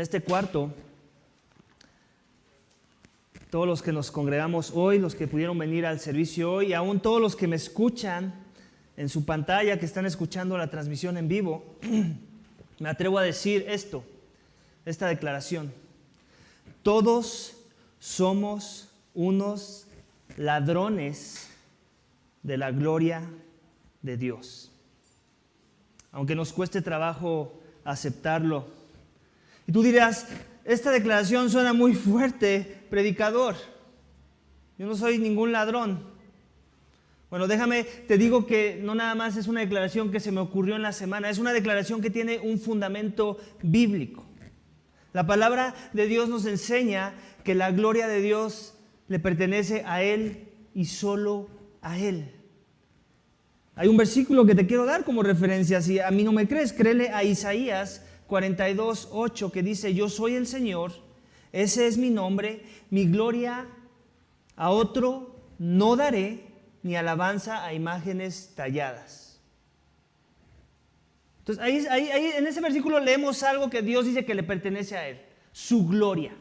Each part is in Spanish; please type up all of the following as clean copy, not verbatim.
En este cuarto, todos los que nos congregamos hoy, los que pudieron venir al servicio hoy, y aún todos los que me escuchan en su pantalla, que están escuchando la transmisión en vivo, me atrevo a decir esta declaración: todos somos unos ladrones de la gloria de Dios, aunque nos cueste trabajo aceptarlo. Y tú dirás, esta declaración suena muy fuerte, predicador. Yo no soy ningún ladrón. Bueno, déjame, te digo que no nada más es una declaración que se me ocurrió en la semana, es una declaración que tiene un fundamento bíblico. La palabra de Dios nos enseña que la gloria de Dios le pertenece a Él y solo a Él. Hay un versículo que te quiero dar como referencia. Si a mí no me crees, créele a Isaías 42:8, que dice: yo soy el Señor, ese es mi nombre, mi gloria a otro no daré, ni alabanza a imágenes talladas. Entonces ahí en ese versículo leemos algo que Dios dice que le pertenece a Él, su gloria,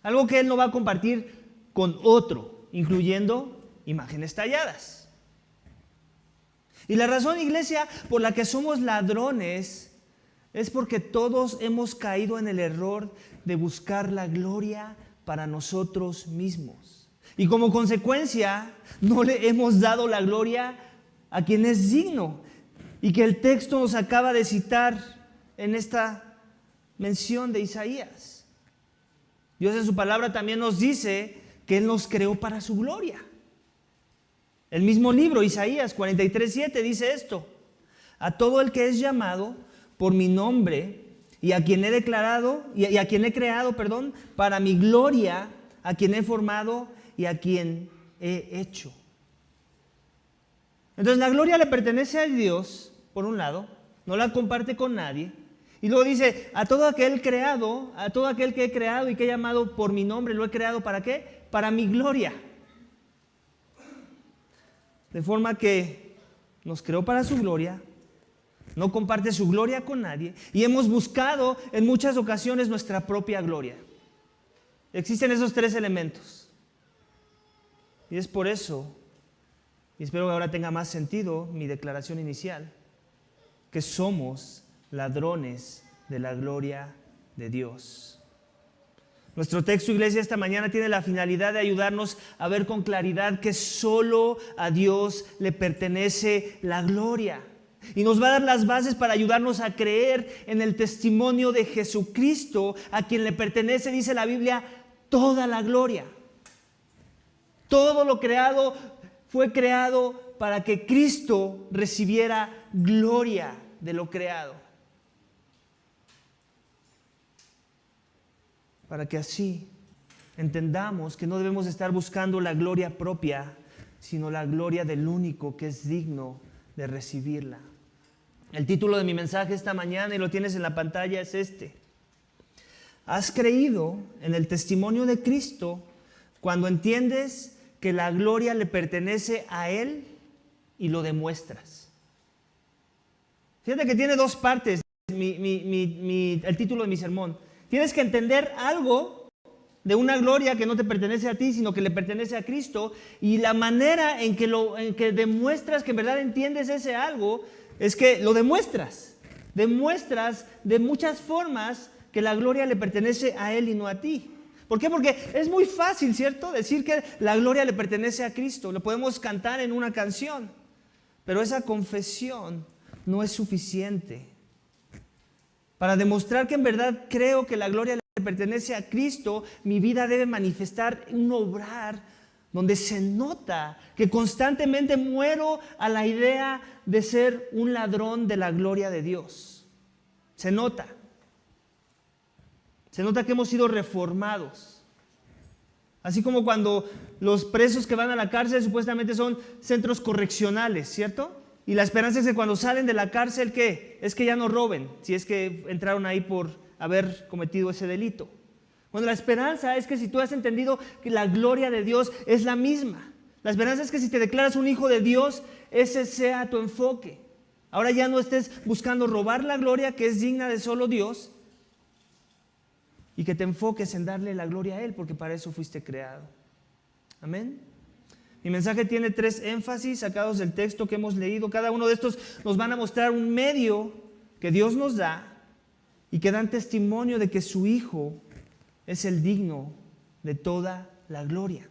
algo que Él no va a compartir con otro, incluyendo imágenes talladas. Y la razón, iglesia, por la que somos ladrones es porque todos hemos caído en el error de buscar la gloria para nosotros mismos. Y como consecuencia, no le hemos dado la gloria a quien es digno y que el texto nos acaba de citar en esta mención de Isaías. Dios en su palabra también nos dice que Él nos creó para su gloria. El mismo libro, Isaías 43:7, dice esto: a todo el que es llamado por mi nombre y a quien he declarado y a quien he creado, para mi gloria, a quien he formado y a quien he hecho. Entonces la gloria le pertenece a Dios, por un lado, no la comparte con nadie. Y luego dice: a todo aquel creado, a todo aquel que he creado y que he llamado por mi nombre, lo he creado ¿para qué? Para mi gloria. De forma que nos creó para su gloria, no comparte su gloria con nadie, y hemos buscado en muchas ocasiones nuestra propia gloria. Existen esos tres elementos. Y es por eso, y espero que ahora tenga más sentido mi declaración inicial, que somos ladrones de la gloria de Dios. Nuestro texto, iglesia, esta mañana tiene la finalidad de ayudarnos a ver con claridad que solo a Dios le pertenece la gloria. Y nos va a dar las bases para ayudarnos a creer en el testimonio de Jesucristo, a quien le pertenece, dice la Biblia, toda la gloria. Todo lo creado fue creado para que Cristo recibiera gloria de lo creado. Para que así entendamos que no debemos estar buscando la gloria propia, sino la gloria del único que es digno de recibirla. El título de mi mensaje esta mañana, y lo tienes en la pantalla, es este: ¿has creído en el testimonio de Cristo cuando entiendes que la gloria le pertenece a Él y lo demuestras? Fíjate que tiene dos partes el título de mi sermón. Tienes que entender algo de una gloria que no te pertenece a ti, sino que le pertenece a Cristo. Y la manera en que demuestras que en verdad entiendes ese algo es que lo demuestras. Demuestras de muchas formas que la gloria le pertenece a Él y no a ti. ¿Por qué? Porque es muy fácil, ¿cierto?, decir que la gloria le pertenece a Cristo. Lo podemos cantar en una canción. Pero esa confesión no es suficiente. Para demostrar que en verdad creo que la gloria le pertenece a Cristo, mi vida debe manifestar un obrar donde se nota que constantemente muero a la idea de ser un ladrón de la gloria de Dios. Se nota. Se nota que hemos sido reformados. Así como cuando los presos que van a la cárcel supuestamente son centros correccionales, ¿cierto? Y la esperanza es que cuando salen de la cárcel, ¿qué? Es que ya no roben, si es que entraron ahí por haber cometido ese delito. Bueno, la esperanza es que si tú has entendido que la gloria de Dios es la misma, la esperanza es que si te declaras un hijo de Dios, ese sea tu enfoque. Ahora ya no estés buscando robar la gloria que es digna de solo Dios, y que te enfoques en darle la gloria a Él, porque para eso fuiste creado. Amén. Mi mensaje tiene 3 énfasis sacados del texto que hemos leído. Cada uno de estos nos van a mostrar un medio que Dios nos da y que dan testimonio de que su Hijo es el digno de toda la gloria.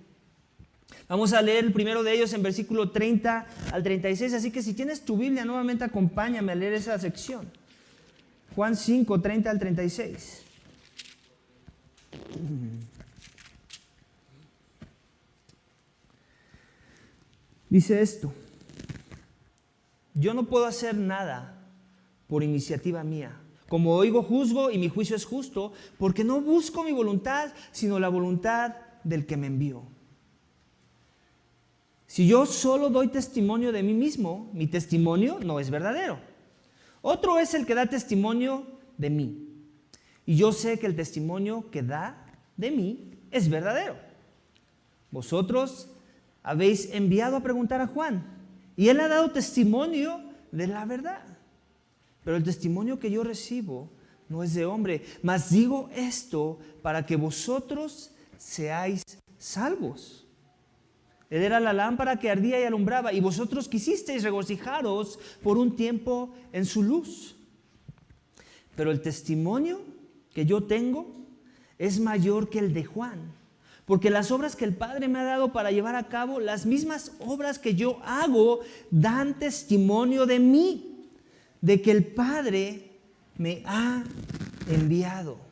Vamos a leer el primero de ellos en versículo 30 al 36, así que si tienes tu Biblia, nuevamente acompáñame a leer esa sección. Juan 5, 30 al 36. Dice esto: yo no puedo hacer nada por iniciativa mía. Como oigo, juzgo, y mi juicio es justo, porque no busco mi voluntad, sino la voluntad del que me envió. Si yo solo doy testimonio de mí mismo, mi testimonio no es verdadero. Otro es el que da testimonio de mí. Y yo sé que el testimonio que da de mí es verdadero. Vosotros habéis enviado a preguntar a Juan, y él ha dado testimonio de la verdad. Pero el testimonio que yo recibo no es de hombre, mas digo esto para que vosotros seáis salvos. Él era la lámpara que ardía y alumbraba, y vosotros quisisteis regocijaros por un tiempo en su luz. Pero el testimonio que yo tengo es mayor que el de Juan, porque las obras que el Padre me ha dado para llevar a cabo, las mismas obras que yo hago, dan testimonio de mí, de que el Padre me ha enviado.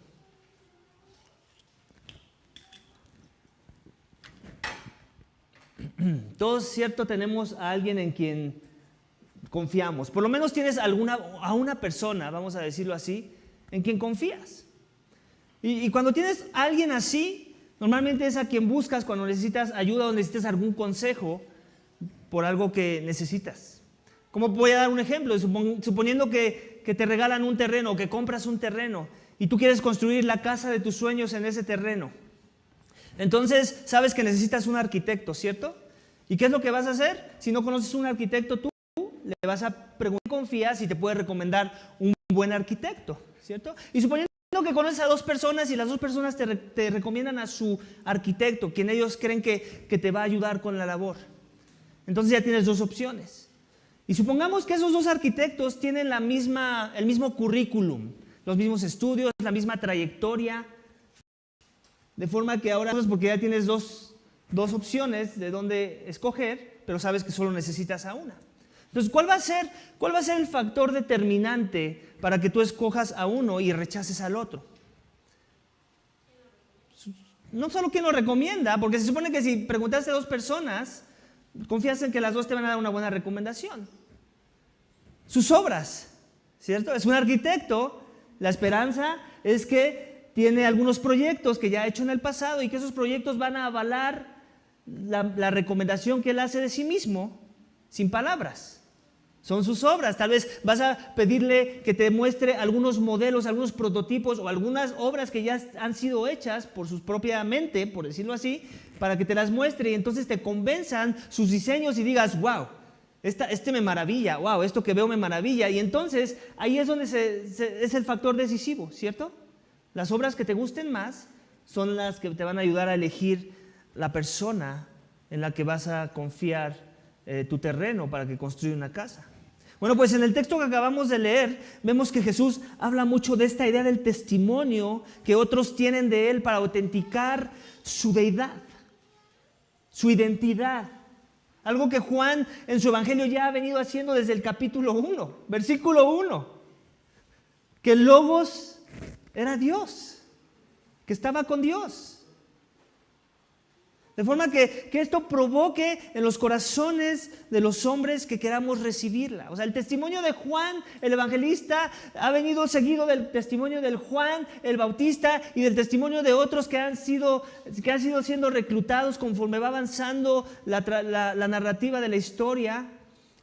Todos, cierto, tenemos a alguien en quien confiamos. Por lo menos tienes a una persona, vamos a decirlo así, en quien confías. Y cuando tienes a alguien así, normalmente es a quien buscas cuando necesitas ayuda o necesitas algún consejo por algo que necesitas. Como voy a dar un ejemplo, suponiendo que te regalan un terreno o que compras un terreno y tú quieres construir la casa de tus sueños en ese terreno. Entonces sabes que necesitas un arquitecto, ¿cierto? ¿Y qué es lo que vas a hacer? Si no conoces un arquitecto, tú le vas a preguntar, confías y te puede recomendar un buen arquitecto, ¿cierto? Y suponiendo que conoces a 2 personas y las 2 personas te recomiendan a su arquitecto, quien ellos creen que te va a ayudar con la labor. Entonces ya tienes 2 opciones. Y supongamos que esos 2 arquitectos tienen el mismo currículum, los mismos estudios, la misma trayectoria, de forma que ahora, porque ya tienes dos opciones de dónde escoger, pero sabes que solo necesitas a una. Entonces, ¿cuál va a ser el factor determinante para que tú escojas a uno y rechaces al otro? No solo quién lo recomienda, porque se supone que si preguntaste a 2 personas, confías en que las 2 te van a dar una buena recomendación. Sus obras, ¿cierto? Es un arquitecto, la esperanza es que tiene algunos proyectos que ya ha hecho en el pasado y que esos proyectos van a avalar la recomendación que él hace de sí mismo sin palabras. Son sus obras. Tal vez vas a pedirle que te muestre algunos modelos, algunos prototipos o algunas obras que ya han sido hechas por su propia mente, por decirlo así, para que te las muestre y entonces te convenzan sus diseños y digas, wow, este me maravilla, wow, esto que veo me maravilla. Y entonces ahí es donde es el factor decisivo, ¿cierto? Las obras que te gusten más son las que te van a ayudar a elegir la persona en la que vas a confiar tu terreno para que construya una casa. Bueno, pues en el texto que acabamos de leer, vemos que Jesús habla mucho de esta idea del testimonio que otros tienen de Él para autenticar su deidad, su identidad. Algo que Juan en su evangelio ya ha venido haciendo desde el capítulo 1, versículo 1. Que el Logos era Dios, que estaba con Dios. De forma que esto provoque en los corazones de los hombres que queramos recibirla. O sea, el testimonio de Juan, el evangelista, ha venido seguido del testimonio del Juan, el bautista, y del testimonio de otros que han sido siendo reclutados conforme va avanzando la narrativa de la historia.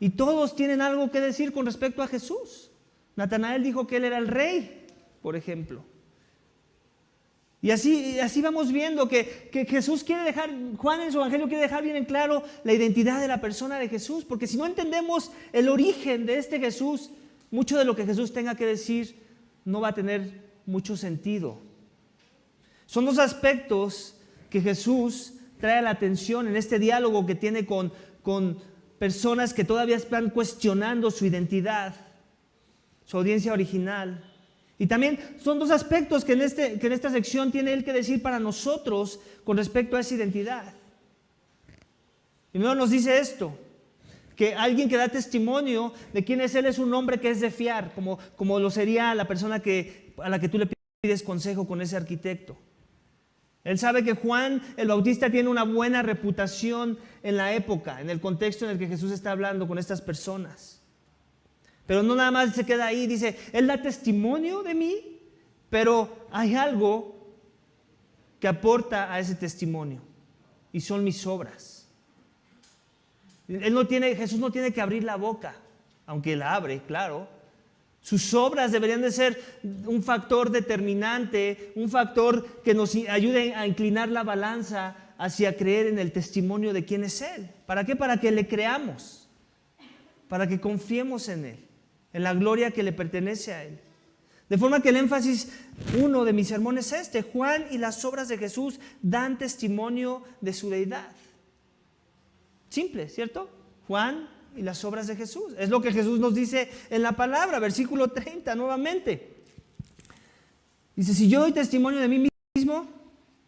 Y todos tienen algo que decir con respecto a Jesús. Natanael dijo que él era el rey, por ejemplo. Y así vamos viendo que Jesús Juan en su evangelio quiere dejar bien en claro la identidad de la persona de Jesús, porque si no entendemos el origen de este Jesús, mucho de lo que Jesús tenga que decir no va a tener mucho sentido. Son dos aspectos que Jesús trae a la atención en este diálogo que tiene con personas que todavía están cuestionando su identidad, su audiencia original. Y también son dos aspectos que en esta sección tiene él que decir para nosotros con respecto a esa identidad. Primero nos dice esto, que alguien que da testimonio de quién es él es un hombre que es de fiar, como lo sería la persona a la que tú le pides consejo con ese arquitecto. Él sabe que Juan el Bautista tiene una buena reputación en la época, en el contexto en el que Jesús está hablando con estas personas. Pero no nada más se queda ahí, dice, él da testimonio de mí, pero hay algo que aporta a ese testimonio, y son mis obras. Jesús no tiene que abrir la boca, aunque la abre, claro. Sus obras deberían de ser un factor determinante, un factor que nos ayude a inclinar la balanza hacia creer en el testimonio de quién es Él. ¿Para qué? Para que le creamos, para que confiemos en Él, en la gloria que le pertenece a Él. De forma que el énfasis uno de mis sermones es este: Juan y las obras de Jesús dan testimonio de su deidad. Simple, ¿cierto? Juan y las obras de Jesús. Es lo que Jesús nos dice en la palabra, versículo 30 nuevamente. Dice, si yo doy testimonio de mí mismo,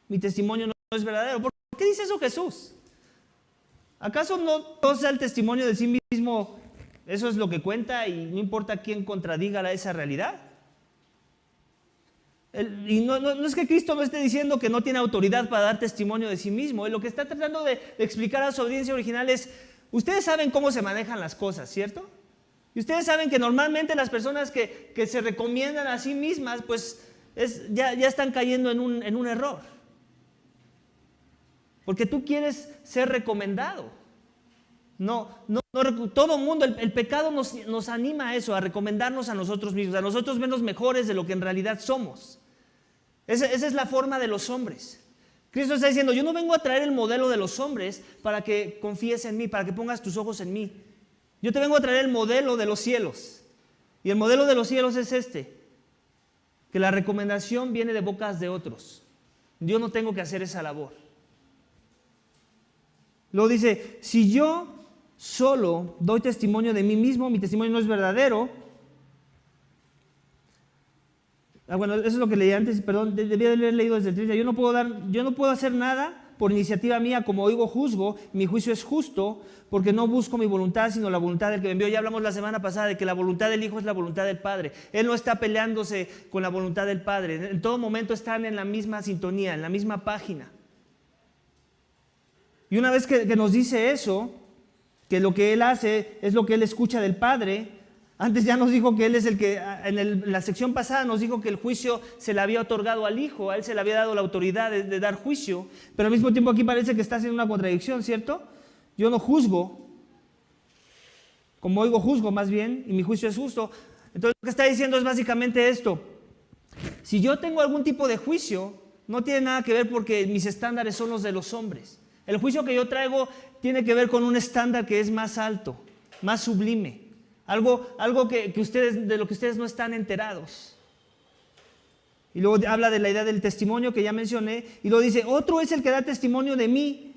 mi testimonio no es verdadero. ¿Por qué dice eso Jesús? ¿Acaso no todo sea el testimonio de sí mismo? Eso es lo que cuenta y no importa quién contradiga esa realidad. Y no es que Cristo no esté diciendo que no tiene autoridad para dar testimonio de sí mismo. Lo que está tratando de explicar a su audiencia original es, ustedes saben cómo se manejan las cosas, ¿cierto? Y ustedes saben que normalmente las personas que se recomiendan a sí mismas, pues ya están cayendo en un error. Porque tú quieres ser recomendado. Todo mundo, el pecado nos anima a eso, a recomendarnos a nosotros mismos, a nosotros menos mejores de lo que en realidad somos. Esa es la forma de los hombres. Cristo está diciendo, yo no vengo a traer el modelo de los hombres para que confíes en mí, para que pongas tus ojos en mí. Yo te vengo a traer el modelo de los cielos. Y el modelo de los cielos es este, que la recomendación viene de bocas de otros. Yo no tengo que hacer esa labor. Luego dice, si yo solo doy testimonio de mí mismo, mi testimonio no es verdadero. Bueno, eso es lo que leí antes, perdón, debía haber leído desde el 30. Yo no puedo hacer nada por iniciativa mía, como oigo juzgo, mi juicio es justo, porque no busco mi voluntad, sino la voluntad del que me envió. Ya hablamos la semana pasada de que la voluntad del Hijo es la voluntad del Padre. Él no está peleándose con la voluntad del Padre. En todo momento están en la misma sintonía, en la misma página. Y una vez que nos dice eso, que lo que Él hace es lo que Él escucha del Padre. Antes ya nos dijo que Él es el que, en la sección pasada nos dijo que el juicio se le había otorgado al Hijo, a Él se le había dado la autoridad de dar juicio, pero al mismo tiempo aquí parece que está haciendo una contradicción, ¿cierto? Yo no juzgo, como oigo juzgo más bien, y mi juicio es justo. Entonces lo que está diciendo es básicamente esto: si yo tengo algún tipo de juicio, no tiene nada que ver porque mis estándares son los de los hombres. El juicio que yo traigo tiene que ver con un estándar que es más alto, más sublime. Algo de lo que ustedes no están enterados. Y luego habla de la idea del testimonio que ya mencioné. Y luego dice, otro es el que da testimonio de mí.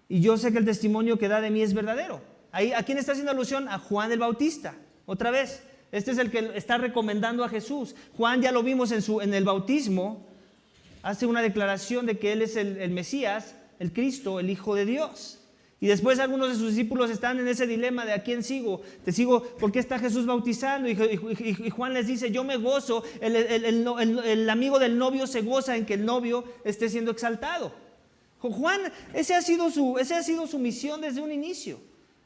Y yo sé que el testimonio que da de mí es verdadero. ¿A quién está haciendo alusión? A Juan el Bautista. Otra vez, este es el que está recomendando a Jesús. Juan ya lo vimos en el bautismo. Hace una declaración de que él es el Mesías, el Cristo, el Hijo de Dios. Y después algunos de sus discípulos están en ese dilema de ¿a quién sigo? Te sigo porque está Jesús bautizando. Y Juan les dice, yo me gozo, el amigo del novio se goza en que el novio esté siendo exaltado. Juan, esa ha sido su misión desde un inicio.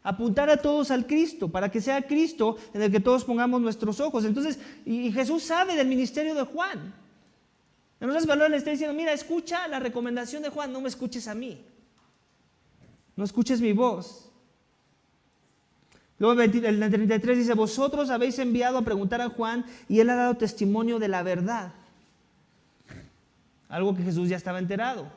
Apuntar a todos al Cristo, para que sea Cristo en el que todos pongamos nuestros ojos. Entonces, y Jesús sabe del ministerio de Juan. En otras palabras le está diciendo, mira, escucha la recomendación de Juan, no me escuches a mí. No escuches mi voz. Luego el 33 dice, vosotros habéis enviado a preguntar a Juan y él ha dado testimonio de la verdad. Algo que Jesús ya estaba enterado.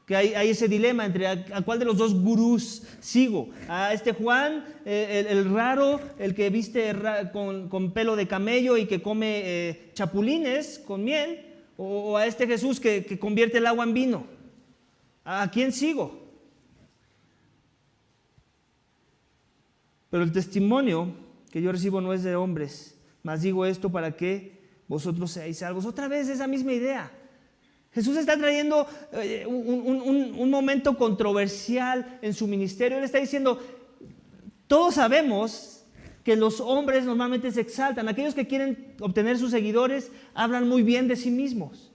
Que hay ese dilema entre a cuál de los dos gurús sigo. A este Juan, el raro, el que viste con pelo de camello y que come chapulines con miel. ¿O a este Jesús que convierte el agua en vino? ¿A quién sigo? Pero el testimonio que yo recibo no es de hombres, mas digo esto para que vosotros seáis salvos. Otra vez esa misma idea. Jesús está trayendo un momento controversial en su ministerio. Él está diciendo, todos sabemos que los hombres normalmente se exaltan. Aquellos que quieren obtener sus seguidores hablan muy bien de sí mismos.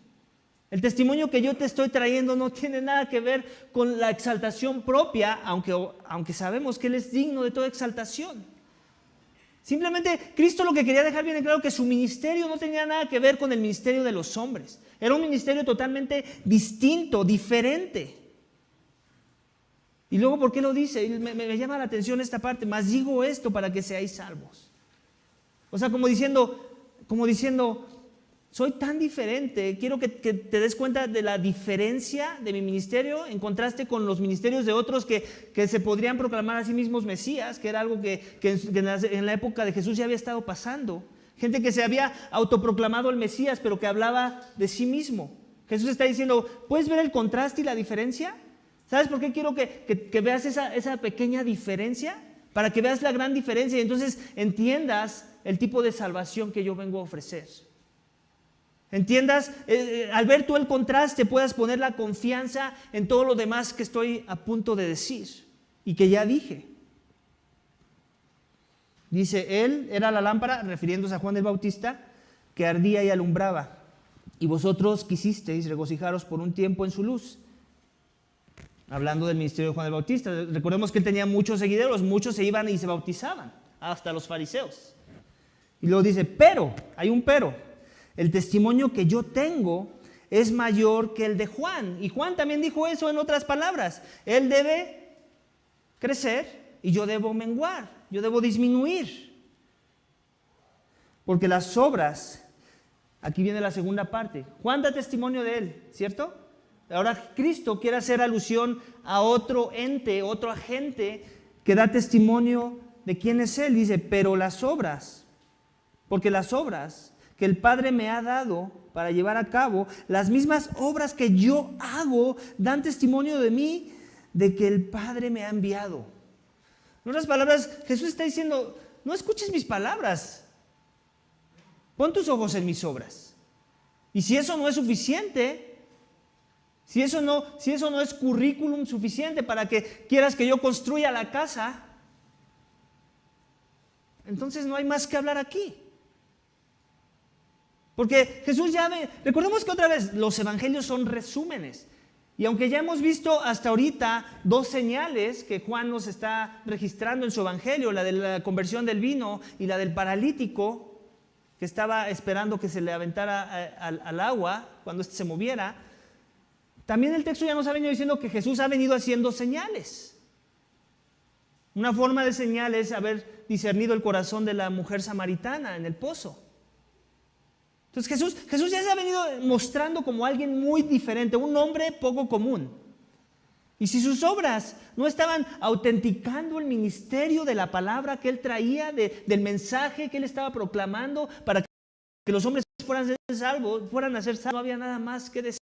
El testimonio que yo te estoy trayendo no tiene nada que ver con la exaltación propia, aunque sabemos que Él es digno de toda exaltación. Simplemente Cristo lo que quería dejar bien claro que su ministerio no tenía nada que ver con el ministerio de los hombres. Era un ministerio totalmente distinto, diferente. Y luego, ¿por qué lo dice? Me llama la atención esta parte. Mas digo esto para que seáis salvos. O sea, como diciendo, soy tan diferente, quiero que te des cuenta de la diferencia de mi ministerio en contraste con los ministerios de otros que se podrían proclamar a sí mismos Mesías, que era algo que en la época de Jesús ya había estado pasando. Gente que se había autoproclamado el Mesías, pero que hablaba de sí mismo. Jesús está diciendo, ¿puedes ver el contraste y la diferencia? ¿Sabes por qué quiero que veas esa pequeña diferencia? Para que veas la gran diferencia y entonces entiendas el tipo de salvación que yo vengo a ofrecer. Entiendas, al ver tú el contraste, puedas poner la confianza en todo lo demás que estoy a punto de decir y que ya dije. Dice, Él era la lámpara, refiriéndose a Juan el Bautista, que ardía y alumbraba. Y vosotros quisisteis regocijaros por un tiempo en su luz. Hablando del ministerio de Juan el Bautista. Recordemos que él tenía muchos seguidores, muchos se iban y se bautizaban, hasta los fariseos. Y luego dice, pero, hay un pero. El testimonio que yo tengo es mayor que el de Juan. Y Juan también dijo eso en otras palabras. Él debe crecer y yo debo menguar, yo debo disminuir. Porque las obras, aquí viene la segunda parte. Juan da testimonio de él, ¿cierto? Ahora Cristo quiere hacer alusión a otro ente, otro agente que da testimonio de quién es Él. Dice, pero las obras, porque las obras que el Padre me ha dado para llevar a cabo, las mismas obras que yo hago, dan testimonio de mí, de que el Padre me ha enviado. En otras palabras, Jesús está diciendo, no escuches mis palabras, pon tus ojos en mis obras. Y si eso no es suficiente, si eso no es currículum suficiente para que quieras que yo construya la casa, entonces no hay más que hablar aquí. Porque Jesús recordemos que otra vez los evangelios son resúmenes. Y aunque ya hemos visto hasta ahorita 2 señales que Juan nos está registrando en su evangelio, la de la conversión del vino y la del paralítico que estaba esperando que se le aventara al agua cuando éste se moviera, también el texto ya nos ha venido diciendo que Jesús ha venido haciendo señales. Una forma de señal es haber discernido el corazón de la mujer samaritana en el pozo. Entonces Jesús ya se ha venido mostrando como alguien muy diferente, un hombre poco común. Y si sus obras no estaban autenticando el ministerio de la palabra que él traía, del mensaje que él estaba proclamando para que los hombres fueran a ser salvos, no había nada más que decir.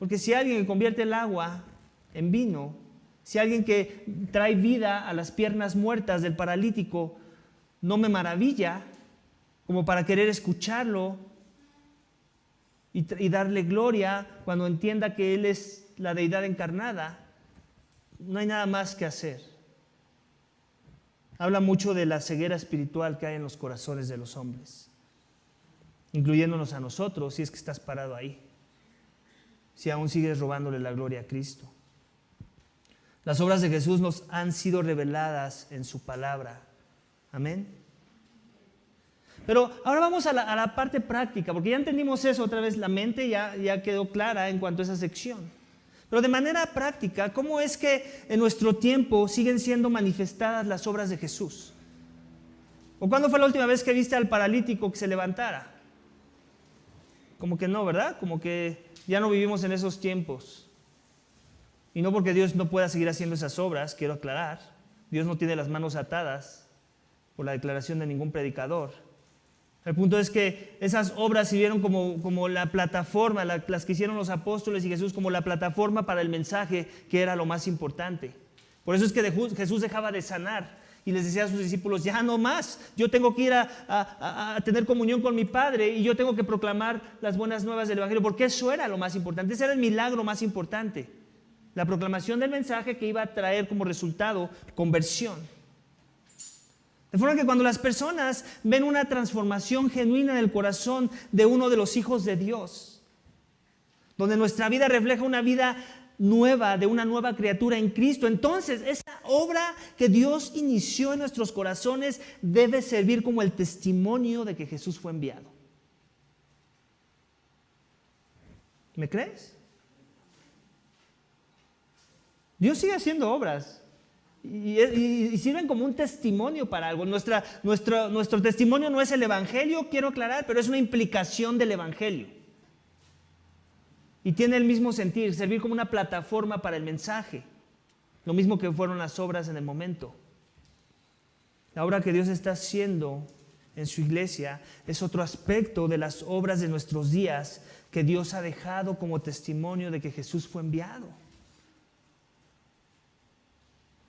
Porque si alguien convierte el agua en vino, si alguien que trae vida a las piernas muertas del paralítico, no me maravilla como para querer escucharlo y darle gloria cuando entienda que Él es la deidad encarnada. No hay nada más que hacer. Habla mucho de la ceguera espiritual que hay en los corazones de los hombres, incluyéndonos a nosotros, si es que estás parado ahí, si aún sigues robándole la gloria a Cristo. Las obras de Jesús nos han sido reveladas en su palabra. Amén. Pero ahora vamos a la parte práctica, porque ya entendimos eso otra vez, la mente ya quedó clara en cuanto a esa sección. Pero de manera práctica, ¿cómo es que en nuestro tiempo siguen siendo manifestadas las obras de Jesús? ¿O cuándo fue la última vez que viste al paralítico que se levantara? Como que no, ¿verdad? Como que ya no vivimos en esos tiempos. Y no porque Dios no pueda seguir haciendo esas obras, quiero aclarar. Dios no tiene las manos atadas por la declaración de ningún predicador. El punto es que esas obras sirvieron como la plataforma, las que hicieron los apóstoles y Jesús, como la plataforma para el mensaje, que era lo más importante. Por eso es que Jesús dejaba de sanar y les decía a sus discípulos: ya no más, yo tengo que ir a tener comunión con mi Padre y yo tengo que proclamar las buenas nuevas del Evangelio, porque eso era lo más importante, ese era el milagro más importante, la proclamación del mensaje que iba a traer como resultado conversión. De forma que cuando las personas ven una transformación genuina en el corazón de uno de los hijos de Dios, donde nuestra vida refleja una vida nueva, de una nueva criatura en Cristo, entonces esa obra que Dios inició en nuestros corazones debe servir como el testimonio de que Jesús fue enviado. ¿Me crees? Dios sigue haciendo obras. Y sirven como un testimonio para algo. Nuestro testimonio no es el Evangelio, quiero aclarar, pero es una implicación del Evangelio. Y tiene el mismo sentir, servir como una plataforma para el mensaje. Lo mismo que fueron las obras en el momento. La obra que Dios está haciendo en su iglesia es otro aspecto de las obras de nuestros días que Dios ha dejado como testimonio de que Jesús fue enviado.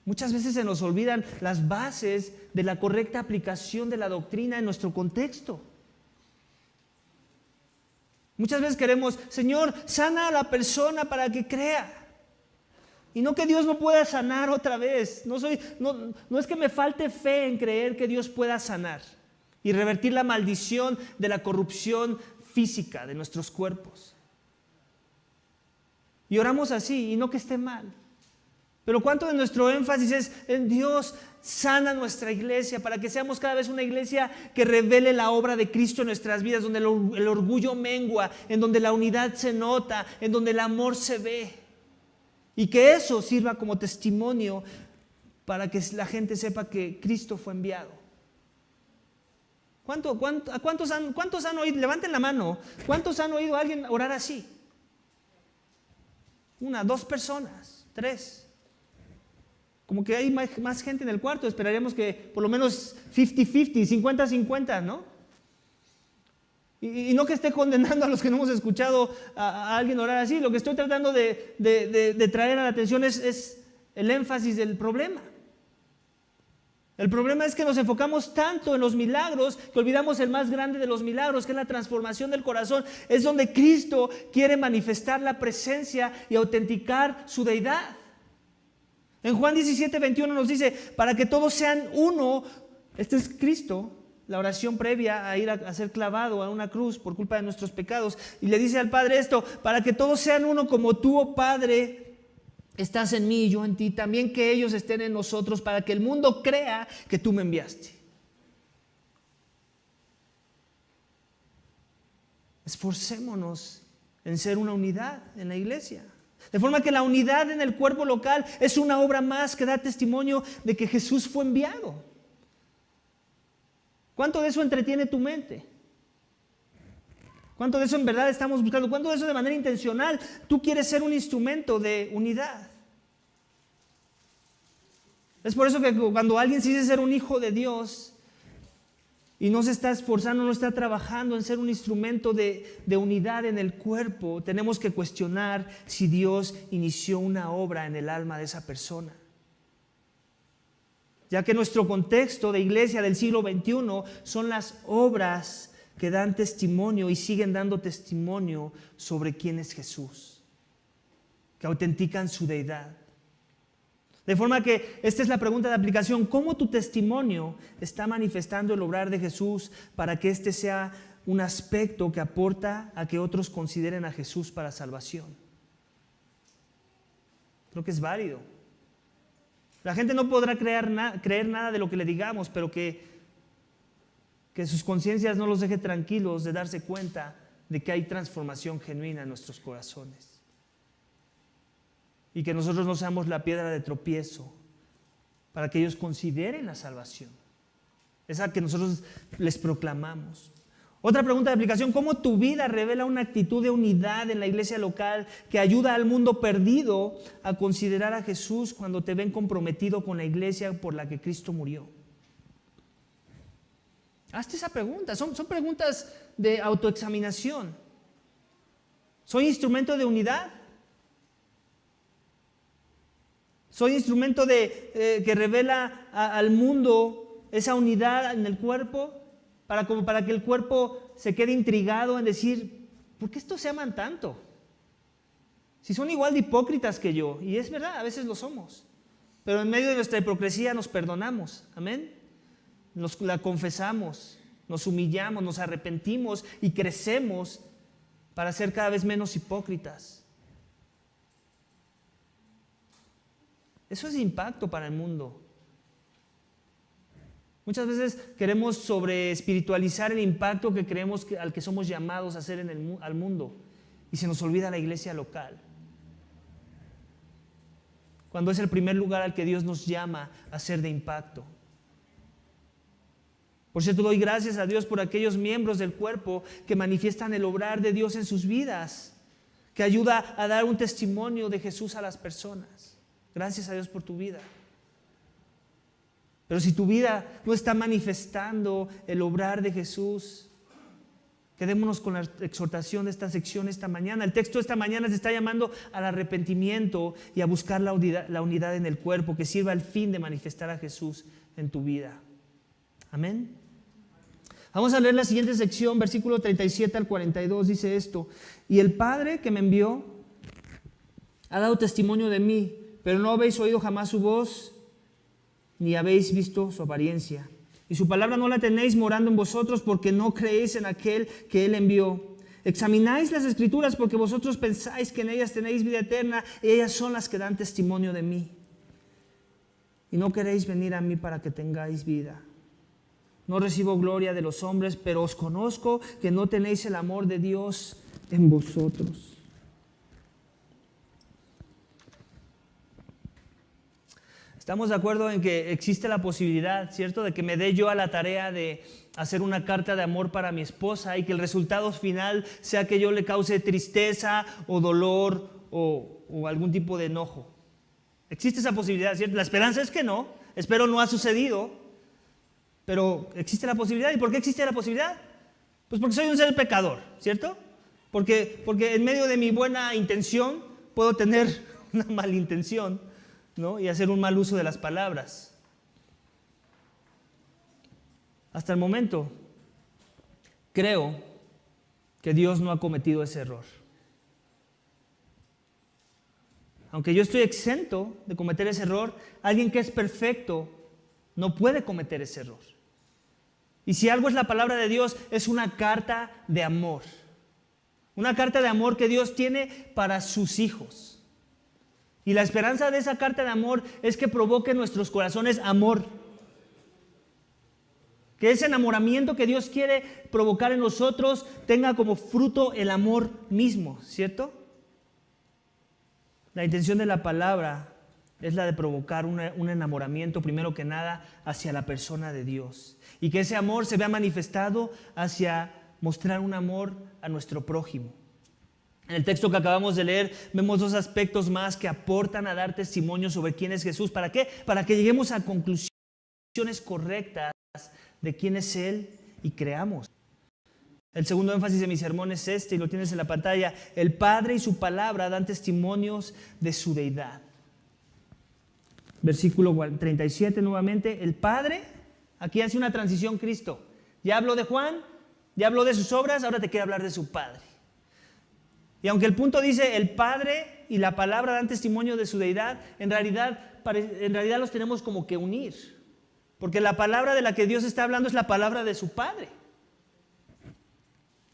Muchas veces se nos olvidan las bases de la correcta aplicación de la doctrina en nuestro contexto. Muchas veces queremos: Señor, sana a la persona para que crea. Y no que Dios no pueda sanar otra vez. No es que me falte fe en creer que Dios pueda sanar y revertir la maldición de la corrupción física de nuestros cuerpos. Y oramos así, y no que esté mal. Pero cuánto de nuestro énfasis es en Dios, sana nuestra iglesia para que seamos cada vez una iglesia que revele la obra de Cristo en nuestras vidas, donde el orgullo mengua, en donde la unidad se nota, en donde el amor se ve. Y que eso sirva como testimonio para que la gente sepa que Cristo fue enviado. ¿Cuántos han oído? Levanten la mano. ¿Cuántos han oído a alguien orar así? 1, 2 personas, 3. Como que hay más gente en el cuarto, esperaríamos que por lo menos 50-50, 50-50, ¿no? Y no que esté condenando a los que no hemos escuchado a alguien orar así. Lo que estoy tratando de traer a la atención es el énfasis del problema. El problema es que nos enfocamos tanto en los milagros que olvidamos el más grande de los milagros, que es la transformación del corazón. Es donde Cristo quiere manifestar la presencia y autenticar su deidad. En Juan 17:21 nos dice: para que todos sean uno. Este es Cristo, la oración previa a ir a ser clavado a una cruz por culpa de nuestros pecados. Y le dice al Padre esto: para que todos sean uno como tú, oh Padre, estás en mí y yo en ti, también que ellos estén en nosotros, para que el mundo crea que tú me enviaste. Esforcémonos en ser una unidad en la iglesia. De forma que la unidad en el cuerpo local es una obra más que da testimonio de que Jesús fue enviado. ¿Cuánto de eso entretiene tu mente? ¿Cuánto de eso en verdad estamos buscando? ¿Cuánto de eso de manera intencional tú quieres ser un instrumento de unidad? Es por eso que cuando alguien se dice ser un hijo de Dios y no se está esforzando, no está trabajando en ser un instrumento de unidad en el cuerpo, tenemos que cuestionar si Dios inició una obra en el alma de esa persona. Ya que nuestro contexto de iglesia del siglo XXI son las obras que dan testimonio y siguen dando testimonio sobre quién es Jesús, que autentican su deidad. De forma que esta es la pregunta de aplicación: ¿cómo tu testimonio está manifestando el obrar de Jesús para que este sea un aspecto que aporta a que otros consideren a Jesús para salvación? Creo que es válido. La gente no podrá creer nada de lo que le digamos, pero que sus conciencias no los deje tranquilos de darse cuenta de que hay transformación genuina en nuestros corazones. Y que nosotros no seamos la piedra de tropiezo para que ellos consideren la salvación, esa que nosotros les proclamamos. Otra pregunta de aplicación: ¿cómo tu vida revela una actitud de unidad en la iglesia local que ayuda al mundo perdido a considerar a Jesús cuando te ven comprometido con la iglesia por la que Cristo murió? Hazte esa pregunta. Son preguntas de autoexaminación. ¿Soy instrumento de unidad? ¿Soy instrumento que revela al mundo esa unidad en el cuerpo? Para que el cuerpo se quede intrigado en decir, ¿por qué estos se aman tanto? Si son igual de hipócritas que yo. Y es verdad, a veces lo somos. Pero en medio de nuestra hipocresía nos perdonamos. Amén. La confesamos, nos humillamos, nos arrepentimos y crecemos para ser cada vez menos hipócritas. Eso es impacto para el mundo. Muchas veces queremos sobreespiritualizar el impacto que creemos al que somos llamados a hacer al mundo y se nos olvida la iglesia local. Cuando es el primer lugar al que Dios nos llama a ser de impacto. Por cierto, doy gracias a Dios por aquellos miembros del cuerpo que manifiestan el obrar de Dios en sus vidas, que ayuda a dar un testimonio de Jesús a las personas. Gracias a Dios por tu vida. Pero si tu vida no está manifestando el obrar de Jesús, quedémonos con la exhortación de esta sección esta mañana. El texto de esta mañana te está llamando al arrepentimiento y a buscar la unidad en el cuerpo que sirva al fin de manifestar a Jesús en tu vida. Amén. Vamos a leer la siguiente sección, versículo 37 al 42, dice esto: y el Padre que me envió ha dado testimonio de mí, pero no habéis oído jamás su voz, ni habéis visto su apariencia. Y su palabra no la tenéis morando en vosotros, porque no creéis en aquel que Él envió. Examináis las Escrituras, porque vosotros pensáis que en ellas tenéis vida eterna, y ellas son las que dan testimonio de mí. Y no queréis venir a mí para que tengáis vida. No recibo gloria de los hombres, pero os conozco que no tenéis el amor de Dios en vosotros. Estamos de acuerdo en que existe la posibilidad, ¿cierto?, de que me dé yo a la tarea de hacer una carta de amor para mi esposa y que el resultado final sea que yo le cause tristeza o dolor o algún tipo de enojo. Existe esa posibilidad, ¿cierto? La esperanza es que no, espero no ha sucedido, pero existe la posibilidad. ¿Y por qué existe la posibilidad? Pues porque soy un ser pecador, ¿cierto? Porque en medio de mi buena intención puedo tener una malintención, ¿no? Y hacer un mal uso de las palabras. Hasta el momento, creo que Dios no ha cometido ese error. Aunque yo estoy exento de cometer ese error, alguien que es perfecto no puede cometer ese error. Y si algo es la palabra de Dios, es una carta de amor. Una carta de amor que Dios tiene para sus hijos. Y la esperanza de esa carta de amor es que provoque en nuestros corazones amor. Que ese enamoramiento que Dios quiere provocar en nosotros tenga como fruto el amor mismo, ¿cierto? La intención de la palabra es la de provocar un enamoramiento, primero que nada, hacia la persona de Dios. Y que ese amor se vea manifestado hacia mostrar un amor a nuestro prójimo. En el texto que acabamos de leer vemos dos aspectos más que aportan a dar testimonio sobre quién es Jesús. ¿Para qué? Para que lleguemos a conclusiones correctas de quién es Él y creamos. El segundo énfasis de mi sermón es este, y lo tienes en la pantalla. El Padre y su palabra dan testimonios de su deidad. Versículo 37 nuevamente. El Padre, aquí hace una transición Cristo. Ya habló de Juan, ya habló de sus obras, ahora te quiere hablar de su Padre. Y aunque el punto dice el Padre y la palabra dan testimonio de su deidad, en realidad los tenemos como que unir. Porque la palabra de la que Dios está hablando es la palabra de su Padre.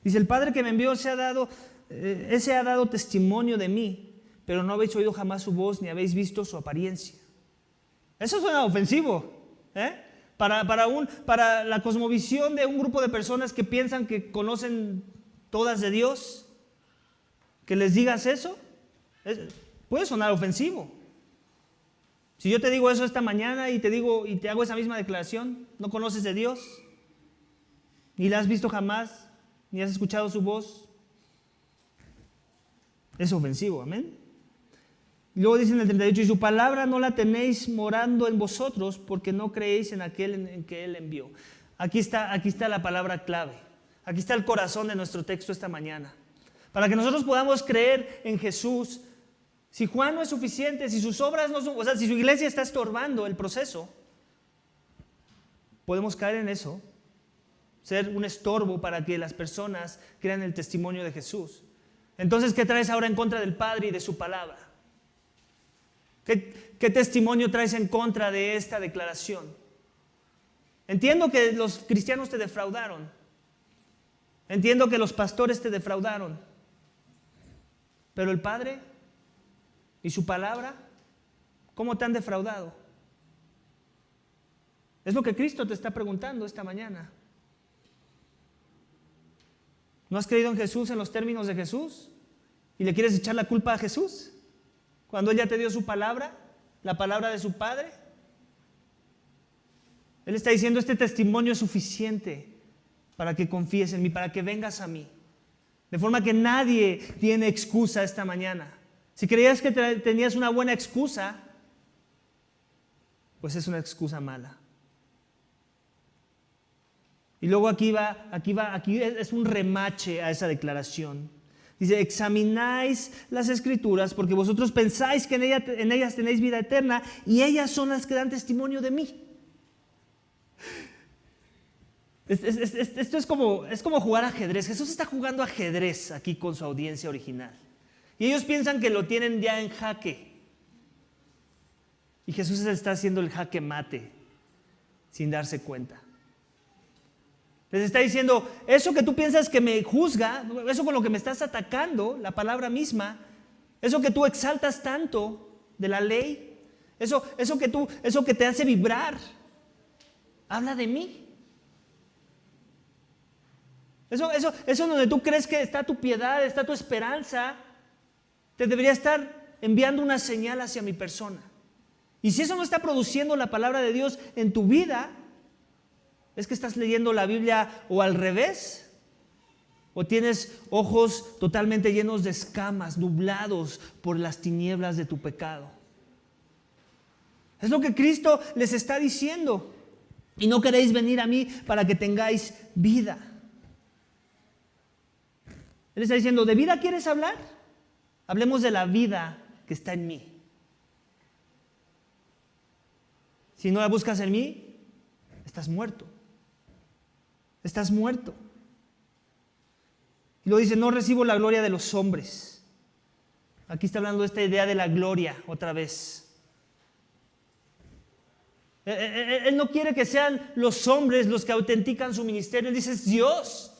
Dice, el Padre que me envió ese ha dado testimonio de mí, pero no habéis oído jamás su voz ni habéis visto su apariencia. Eso suena ofensivo, ¿eh? Para la cosmovisión de un grupo de personas que piensan que conocen todas de Dios, que les digas eso, puede sonar ofensivo. Si yo te digo eso esta mañana y te hago esa misma declaración, ¿no conoces de Dios? ¿Ni la has visto jamás? ¿Ni has escuchado su voz? Es ofensivo, amén. Y luego dice en el 38, y su palabra no la tenéis morando en vosotros porque no creéis en aquel en que Él envió. Aquí está la palabra clave. Aquí está el corazón de nuestro texto esta mañana. Para que nosotros podamos creer en Jesús, si Juan no es suficiente, si sus obras no son, o sea, si su iglesia está estorbando el proceso, podemos caer en eso, ser un estorbo para que las personas crean el testimonio de Jesús. Entonces, ¿qué traes ahora en contra del Padre y de su palabra? ¿Qué testimonio traes en contra de esta declaración? Entiendo que los cristianos te defraudaron. Entiendo que los pastores te defraudaron. Pero el Padre y su palabra, ¿cómo te han defraudado? Es lo que Cristo te está preguntando esta mañana. ¿No has creído en Jesús en los términos de Jesús? ¿Y le quieres echar la culpa a Jesús? Cuando Él ya te dio su palabra, la palabra de su Padre. Él está diciendo, este testimonio es suficiente para que confíes en mí, para que vengas a mí. De forma que nadie tiene excusa esta mañana. Si creías que tenías una buena excusa, pues es una excusa mala. Y luego aquí es un remache a esa declaración. Dice, examináis las Escrituras porque vosotros pensáis que en ellas tenéis vida eterna y ellas son las que dan testimonio de mí. Esto es como jugar ajedrez. Jesús está jugando ajedrez aquí con su audiencia original. Y ellos piensan que lo tienen ya en jaque. Y Jesús está haciendo el jaque mate sin darse cuenta. Les está diciendo, eso que tú piensas que me juzga, eso con lo que me estás atacando, la palabra misma, eso que tú exaltas tanto de la ley, eso que te hace vibrar, habla de mí. Eso donde tú crees que está tu piedad, está tu esperanza, te debería estar enviando una señal hacia mi persona. Y si eso no está produciendo la palabra de Dios en tu vida, es que estás leyendo la Biblia o al revés, o tienes ojos totalmente llenos de escamas, nublados por las tinieblas de tu pecado. Es lo que Cristo les está diciendo. Y no queréis venir a mí para que tengáis vida. Él está diciendo, ¿de vida quieres hablar? Hablemos de la vida que está en mí. Si no la buscas en mí, estás muerto. Estás muerto. Y luego dice, no recibo la gloria de los hombres. Aquí está hablando de esta idea de la gloria otra vez. Él no quiere que sean los hombres los que autentican su ministerio. Él dice, es Dios,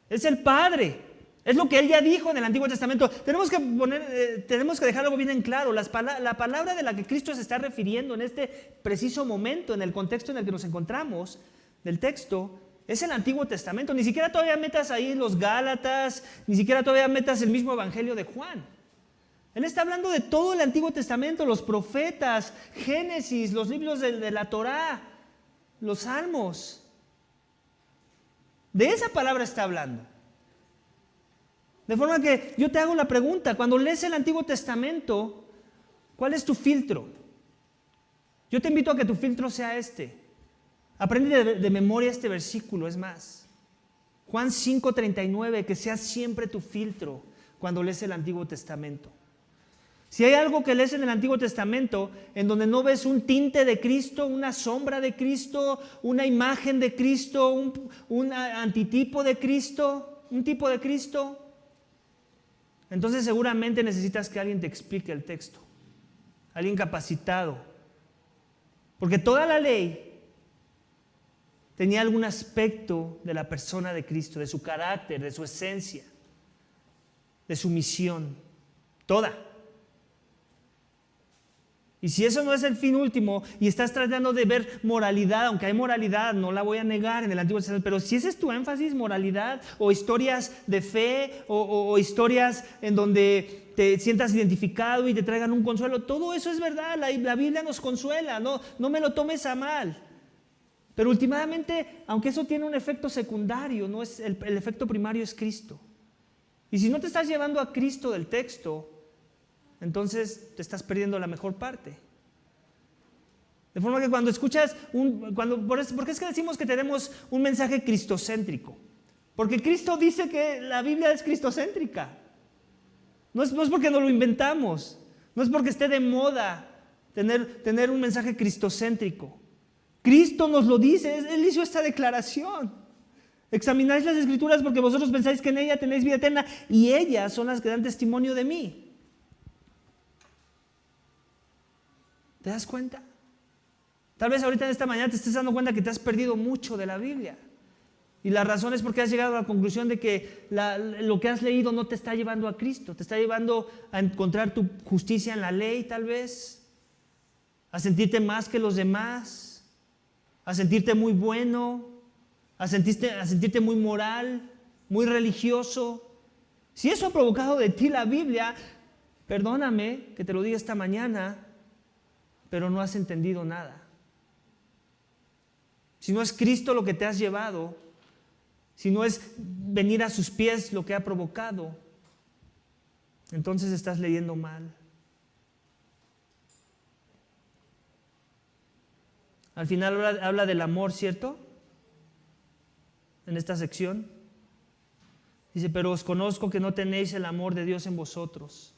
es el Padre. Es lo que Él ya dijo en el Antiguo Testamento. Tenemos que dejar algo bien en claro. La palabra de la que Cristo se está refiriendo en este preciso momento, en el contexto en el que nos encontramos, del texto, es el Antiguo Testamento. Ni siquiera todavía metas ahí los Gálatas, ni siquiera todavía metas el mismo Evangelio de Juan. Él está hablando de todo el Antiguo Testamento, los profetas, Génesis, los libros de la Torá, los Salmos. De esa palabra está hablando. De forma que yo te hago la pregunta, cuando lees el Antiguo Testamento, ¿cuál es tu filtro? Yo te invito a que tu filtro sea este. Aprende de memoria este versículo, es más. Juan 5:39, que sea siempre tu filtro cuando lees el Antiguo Testamento. Si hay algo que lees en el Antiguo Testamento en donde no ves un tinte de Cristo, una sombra de Cristo, una imagen de Cristo, un antitipo de Cristo, un tipo de Cristo, entonces seguramente necesitas que alguien te explique el texto, alguien capacitado. Porque toda la ley tenía algún aspecto de la persona de Cristo, de su carácter, de su esencia, de su misión, toda. Y si eso no es el fin último y estás tratando de ver moralidad, aunque hay moralidad, no la voy a negar en el Antiguo Testamento, pero si ese es tu énfasis, moralidad o historias de fe o historias en donde te sientas identificado y te traigan un consuelo, todo eso es verdad, la Biblia nos consuela, no me lo tomes a mal. Pero últimamente, aunque eso tiene un efecto secundario, no es el efecto primario es Cristo. Y si no te estás llevando a Cristo del texto, entonces te estás perdiendo la mejor parte. De forma que cuando escuchas, ¿por qué es que decimos que tenemos un mensaje cristocéntrico? Porque Cristo dice que la Biblia es cristocéntrica. No es porque nos lo inventamos, no es porque esté de moda tener un mensaje cristocéntrico. Cristo nos lo dice, Él hizo esta declaración. Examináis las Escrituras porque vosotros pensáis que en ella tenéis vida eterna y ellas son las que dan testimonio de mí. ¿Te das cuenta? Tal vez ahorita en esta mañana te estés dando cuenta que te has perdido mucho de la Biblia. Y la razón es porque has llegado a la conclusión de que lo que has leído no te está llevando a Cristo, te está llevando a encontrar tu justicia en la ley tal vez, a sentirte más que los demás, a sentirte muy bueno, a sentirte muy moral, muy religioso. Si eso ha provocado de ti la Biblia, perdóname que te lo diga esta mañana, pero no has entendido nada. Si no es Cristo lo que te has llevado, si no es venir a sus pies lo que ha provocado, entonces estás leyendo mal. Al final habla del amor, ¿cierto? En esta sección. Dice, pero os conozco que no tenéis el amor de Dios en vosotros.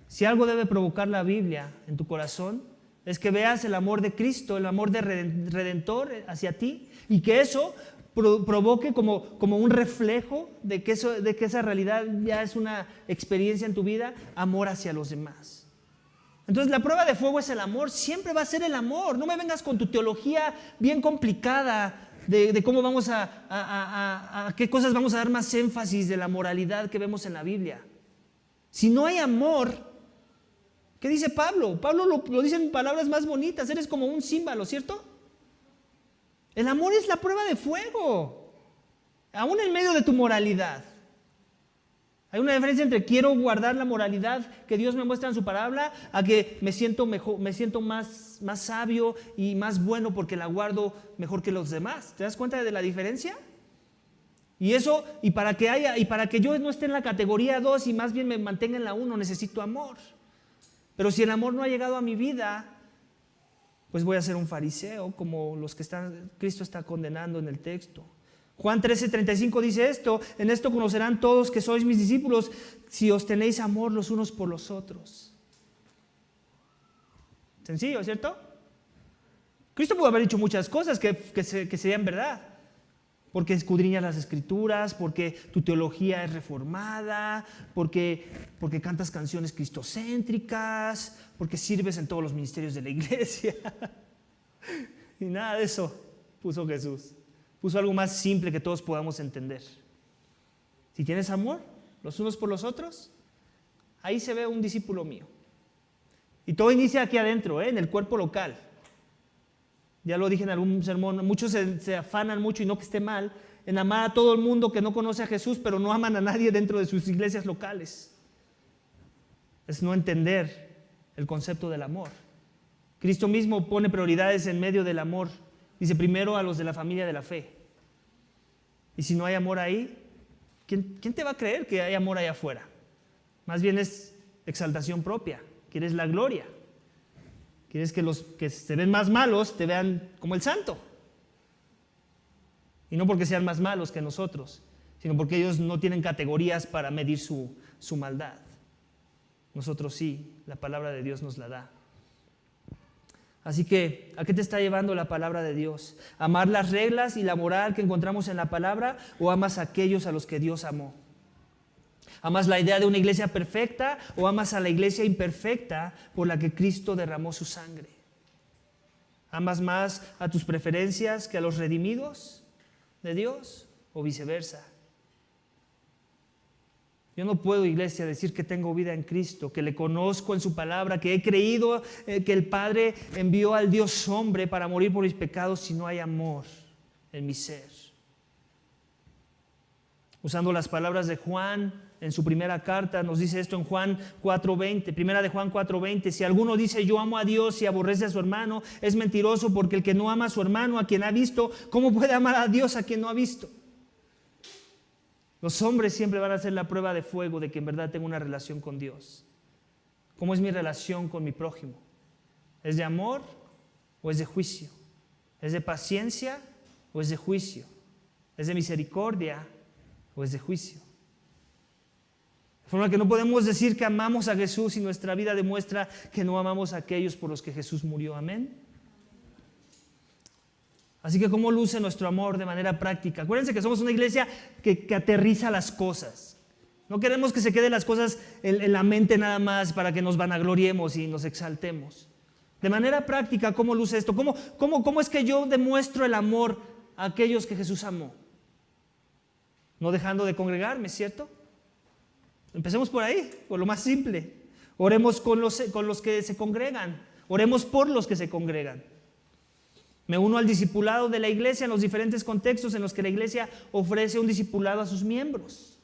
Si algo debe provocar la Biblia en tu corazón, es que veas el amor de Cristo, el amor de Redentor hacia ti, y que eso provoque como un reflejo de que esa realidad ya es una experiencia en tu vida, amor hacia los demás. Entonces la prueba de fuego es el amor, siempre va a ser el amor. No me vengas con tu teología bien complicada de cómo vamos a qué cosas vamos a dar más énfasis de la moralidad que vemos en la Biblia. Si no hay amor, ¿qué dice Pablo? Pablo lo dice en palabras más bonitas, eres como un címbalo, ¿cierto? El amor es la prueba de fuego, aún en medio de tu moralidad. Hay una diferencia entre quiero guardar la moralidad que Dios me muestra en su palabra a que me siento mejor, me siento más sabio y más bueno porque la guardo mejor que los demás. ¿Te das cuenta de la diferencia? Y para que yo no esté en la categoría 2 y más bien me mantenga en la 1, necesito amor. Pero si el amor no ha llegado a mi vida, pues voy a ser un fariseo como los que Cristo está condenando en el texto. Juan 13:35 dice esto: en esto conocerán todos que sois mis discípulos si os tenéis amor los unos por los otros. Sencillo, ¿cierto? Cristo pudo haber dicho muchas cosas que serían verdad, porque escudriñas las Escrituras, porque tu teología es reformada, porque cantas canciones cristocéntricas, porque sirves en todos los ministerios de la iglesia. Y nada de eso puso Jesús. Puso algo más simple que todos podamos entender. Si tienes amor los unos por los otros, ahí se ve un discípulo mío. Y todo inicia aquí adentro, en el cuerpo local. Ya lo dije en algún sermón, muchos se afanan mucho, y no que esté mal, en amar a todo el mundo que no conoce a Jesús, pero no aman a nadie dentro de sus iglesias locales. Es no entender el concepto del amor. Cristo mismo pone prioridades en medio del amor. Dice primero a los de la familia de la fe. Y si no hay amor ahí, ¿quién te va a creer que hay amor allá afuera? Más bien es exaltación propia. Quieres la gloria. Quieres que los que se ven más malos te vean como el santo. Y no porque sean más malos que nosotros, sino porque ellos no tienen categorías para medir su maldad. Nosotros sí, la palabra de Dios nos la da. Así que, ¿a qué te está llevando la palabra de Dios? ¿Amar las reglas y la moral que encontramos en la palabra o amas a aquellos a los que Dios amó? ¿Amas la idea de una iglesia perfecta o amas a la iglesia imperfecta por la que Cristo derramó su sangre? ¿Amas más a tus preferencias que a los redimidos de Dios o viceversa? Yo no puedo, iglesia, decir que tengo vida en Cristo, que le conozco en su palabra, que he creído que el Padre envió al Dios hombre para morir por mis pecados si no hay amor en mi ser. Usando las palabras de Juan en su primera carta, nos dice esto en Juan 4:20, primera de Juan 4:20: si alguno dice yo amo a Dios y aborrece a su hermano, es mentiroso, porque el que no ama a su hermano, a quien ha visto, ¿cómo puede amar a Dios a quien no ha visto? Los hombres siempre van a hacer la prueba de fuego de que en verdad tengo una relación con Dios. ¿Cómo es mi relación con mi prójimo? ¿Es de amor o es de juicio? ¿Es de paciencia o es de juicio? ¿Es de misericordia o es de juicio? De forma que no podemos decir que amamos a Jesús y nuestra vida demuestra que no amamos a aquellos por los que Jesús murió. Amén. Así que, ¿cómo luce nuestro amor de manera práctica? Acuérdense que somos una iglesia que aterriza las cosas. No queremos que se queden las cosas en la mente nada más para que nos vanagloriemos y nos exaltemos. De manera práctica, ¿cómo luce esto? ¿Cómo es que yo demuestro el amor a aquellos que Jesús amó? No dejando de congregarme, ¿cierto? Empecemos por ahí, por lo más simple. Oremos con los que se congregan. Oremos por los que se congregan. Me uno al discipulado de la iglesia en los diferentes contextos en los que la iglesia ofrece un discipulado a sus miembros.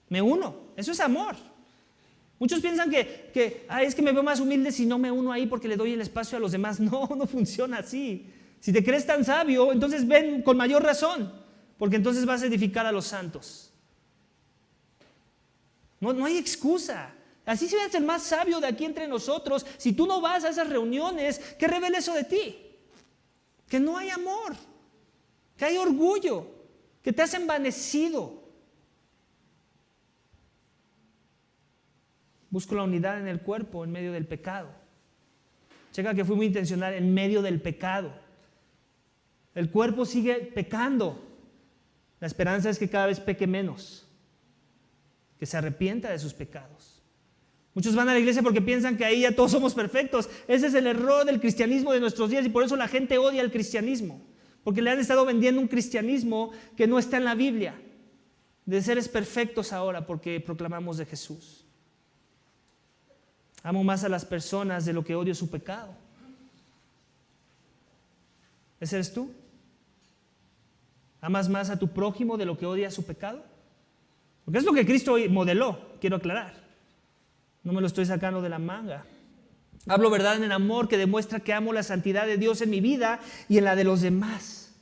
Me uno. Eso es amor. Muchos piensan que es que me veo más humilde si no me uno ahí porque le doy el espacio a los demás. No, no funciona así. Si te crees tan sabio, entonces ven con mayor razón, porque entonces vas a edificar a los santos. No hay excusa. Así seas el más sabio de aquí entre nosotros. Si tú no vas a esas reuniones, ¿qué revela eso de ti? Que no hay amor, que hay orgullo, que te has envanecido. Busco la unidad en el cuerpo en medio del pecado. Checa que fui muy intencional, en medio del pecado. El cuerpo sigue pecando. La esperanza es que cada vez peque menos, que se arrepienta de sus pecados. Muchos van a la iglesia porque piensan que ahí ya todos somos perfectos. Ese es el error del cristianismo de nuestros días y por eso la gente odia el cristianismo. Porque le han estado vendiendo un cristianismo que no está en la Biblia. De seres perfectos ahora porque proclamamos de Jesús. Amo más a las personas de lo que odio su pecado. ¿Ese eres tú? ¿Amas más a tu prójimo de lo que odia su pecado? Porque es lo que Cristo modeló, quiero aclarar. No me lo estoy sacando de la manga. Hablo verdad en el amor que demuestra que amo la santidad de Dios en mi vida y en la de los demás.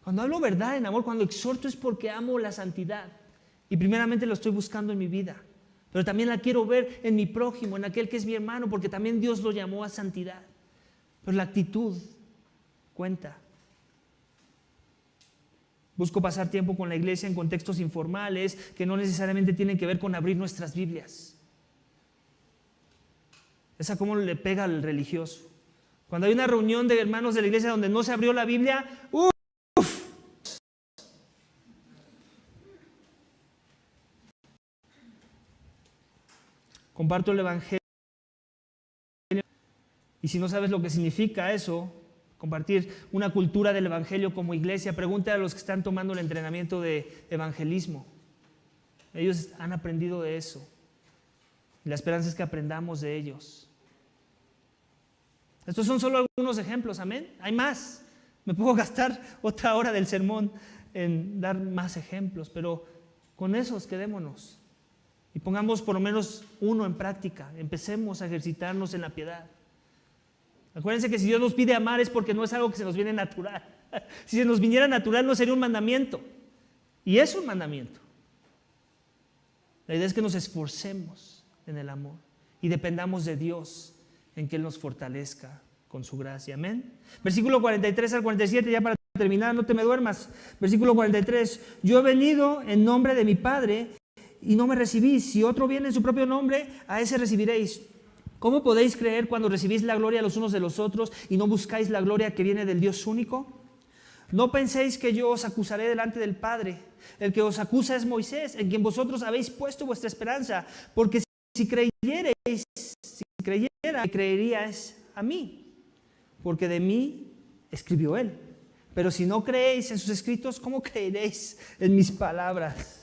Cuando hablo verdad en amor, cuando exhorto es porque amo la santidad. Y primeramente lo estoy buscando en mi vida. Pero también la quiero ver en mi prójimo, en aquel que es mi hermano, porque también Dios lo llamó a santidad. Pero la actitud cuenta. Busco pasar tiempo con la iglesia en contextos informales que no necesariamente tienen que ver con abrir nuestras Biblias. Esa cómo le pega al religioso. Cuando hay una reunión de hermanos de la iglesia donde no se abrió la Biblia, ¡uf! Comparto el Evangelio. Y si no sabes lo que significa eso, compartir una cultura del Evangelio como iglesia, pregunta a los que están tomando el entrenamiento de evangelismo. Ellos han aprendido de eso. Y la esperanza es que aprendamos de ellos. Estos son solo algunos ejemplos, amén. Hay más. Me puedo gastar otra hora del sermón en dar más ejemplos, pero con esos quedémonos. Y pongamos por lo menos uno en práctica. Empecemos a ejercitarnos en la piedad. Acuérdense que si Dios nos pide amar es porque no es algo que se nos viene natural. Si se nos viniera natural no sería un mandamiento. Y es un mandamiento. La idea es que nos esforcemos en el amor y dependamos de Dios en que Él nos fortalezca con su gracia. Amén. Versículo 43 al 47, ya para terminar, no te me duermas. Versículo 43, yo he venido en nombre de mi Padre y no me recibís. Si otro viene en su propio nombre, a ese recibiréis. ¿Cómo podéis creer cuando recibís la gloria los unos de los otros y no buscáis la gloria que viene del Dios único? No penséis que yo os acusaré delante del Padre. El que os acusa es Moisés, en quien vosotros habéis puesto vuestra esperanza. Porque si creeríais a mí, porque de mí escribió él. Pero si no creéis en sus escritos, ¿cómo creeréis en mis palabras?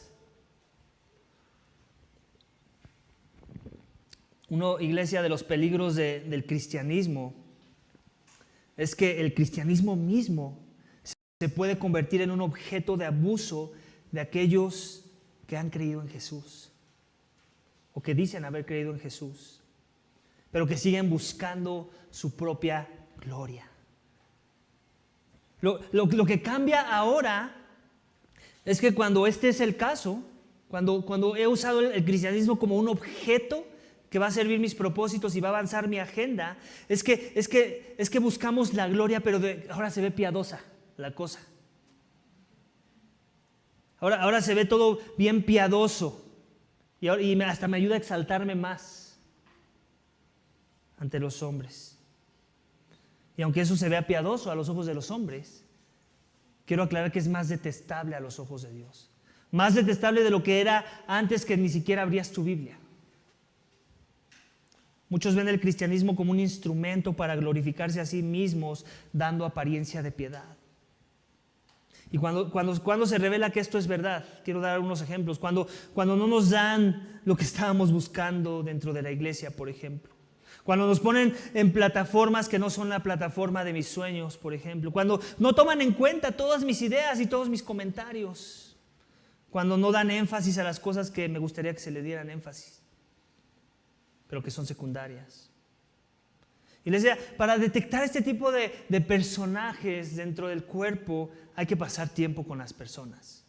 Iglesia, de los peligros del cristianismo es que el cristianismo mismo se puede convertir en un objeto de abuso de aquellos que han creído en Jesús o que dicen haber creído en Jesús, pero que siguen buscando su propia gloria. Lo que cambia ahora es que cuando este es el caso, cuando he usado el cristianismo como un objeto que va a servir mis propósitos y va a avanzar mi agenda, es que buscamos la gloria, pero ahora se ve piadosa la cosa. Ahora se ve todo bien piadoso y hasta me ayuda a exaltarme más ante los hombres. Y aunque eso se vea piadoso a los ojos de los hombres, quiero aclarar que es más detestable a los ojos de Dios. Más detestable de lo que era antes que ni siquiera abrías tu Biblia. Muchos ven el cristianismo como un instrumento para glorificarse a sí mismos, dando apariencia de piedad. Y cuando se revela que esto es verdad, quiero dar algunos ejemplos. Cuando no nos dan lo que estábamos buscando dentro de la iglesia, por ejemplo. Cuando nos ponen en plataformas que no son la plataforma de mis sueños, por ejemplo. Cuando no toman en cuenta todas mis ideas y todos mis comentarios. Cuando no dan énfasis a las cosas que me gustaría que se le dieran énfasis, pero que son secundarias. Iglesia, para detectar este tipo de personajes dentro del cuerpo, hay que pasar tiempo con las personas.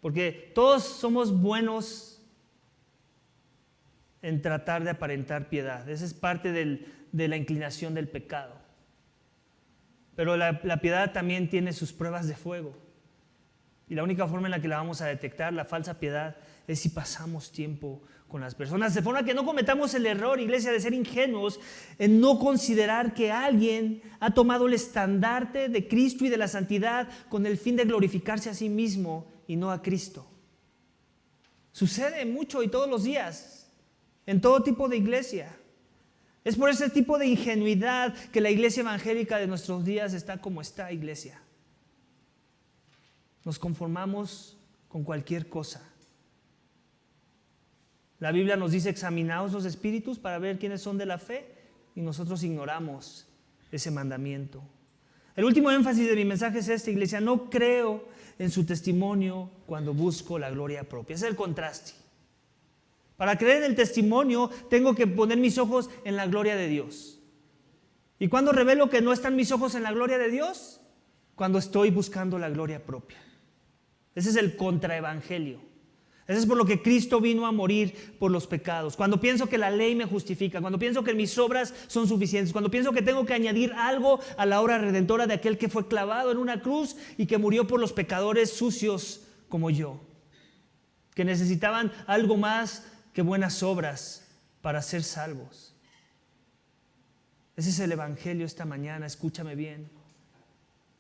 Porque todos somos buenos en tratar de aparentar piedad. Esa es parte de la inclinación del pecado. Pero la piedad también tiene sus pruebas de fuego. Y la única forma en la que la vamos a detectar, la falsa piedad, es si pasamos tiempo con las personas. De forma que no cometamos el error, iglesia, de ser ingenuos en no considerar que alguien ha tomado el estandarte de Cristo y de la santidad con el fin de glorificarse a sí mismo y no a Cristo. Sucede mucho y todos los días, en todo tipo de iglesia. Es por ese tipo de ingenuidad que la iglesia evangélica de nuestros días está como está, iglesia. Nos conformamos con cualquier cosa. La Biblia nos dice: examinaos los espíritus para ver quiénes son de la fe, y nosotros ignoramos ese mandamiento. El último énfasis de mi mensaje es este, iglesia: no creo en su testimonio cuando busco la gloria propia. Ese es el contraste. Para creer en el testimonio tengo que poner mis ojos en la gloria de Dios. ¿Y cuándo revelo que no están mis ojos en la gloria de Dios? Cuando estoy buscando la gloria propia. Ese es el contraevangelio. Eso es por lo que Cristo vino a morir por los pecados. Cuando pienso que la ley me justifica, cuando pienso que mis obras son suficientes, cuando pienso que tengo que añadir algo a la obra redentora de aquel que fue clavado en una cruz y que murió por los pecadores sucios como yo, que necesitaban algo más que buenas obras para ser salvos. Ese es el evangelio esta mañana, escúchame bien.